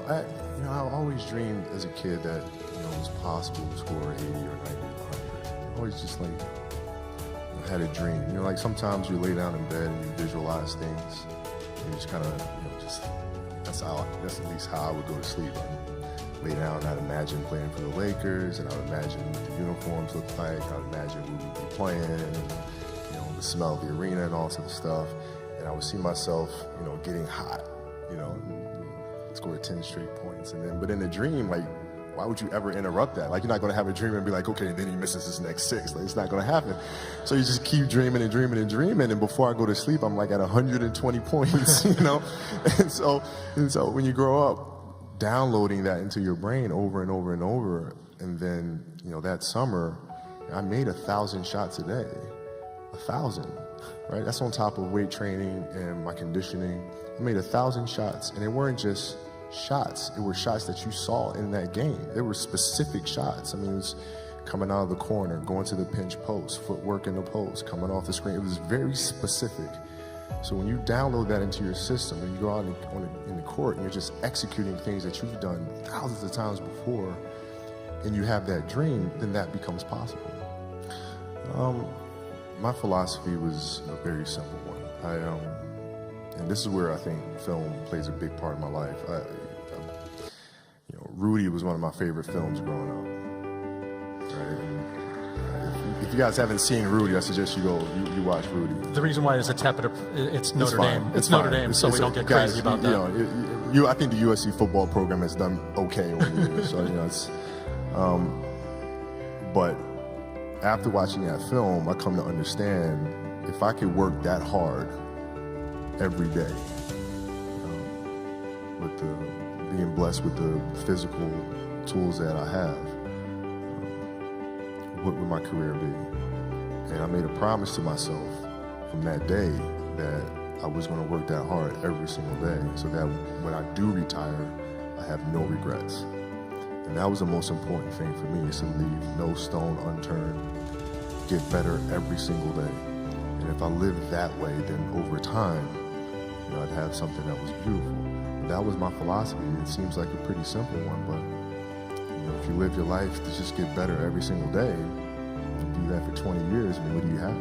I always dreamed as a kid that, it was possible to score 80 or 90 or 100. I always just had a dream. Like sometimes you lay down in bed and you visualize things. And you just kind of, that's at least how I would go to sleep. I'd lay down and I'd imagine playing for the Lakers, and I would imagine what the uniforms look like. I would imagine we would be playing, and, the smell of the arena and all sorts of stuff. And I would see myself, getting hot, score 10 straight points. But in a dream, why would you ever interrupt that? You're not going to have a dream and be like, okay, and then he misses his next 6. It's not going to happen. So you just keep dreaming and dreaming and dreaming. And before I go to sleep, I'm at 120 points, And so when you grow up, downloading that into your brain over and over and over. And then, that summer, I made 1,000 shots a day. 1,000, right? That's on top of weight training and my conditioning. I made 1,000 shots, and they weren't just shots. It were shots that you saw in that game. They were specific shots. It was coming out of the corner, going to the pinch post, footwork in the post, coming off the screen. It was very specific. So when you download that into your system, when you go out in the court and you're just executing things that you've done thousands of times before, and you have that dream, then that becomes possible. My philosophy was a very simple one. And this is where I think film plays a big part of my life. Rudy was one of my favorite films growing up. Right? If you guys haven't seen Rudy, I suggest you watch Rudy. The reason why is it's Notre Dame. It's Notre Dame, so we don't get crazy about that. I think the USC football program has done okay over the years. So but after watching that film, I come to understand if I could work that hard every day, with being blessed with the physical tools that I have, what would my career be? And I made a promise to myself from that day that I was going to work that hard every single day, so that when I do retire, I have no regrets. And that was the most important thing for me, is to leave no stone unturned, get better every single day. And if I lived that way, then over time, I'd have something that was beautiful. But that was my philosophy. It seems like a pretty simple one, but if you live your life to just get better every single day, and do that for 20 years, what do you have?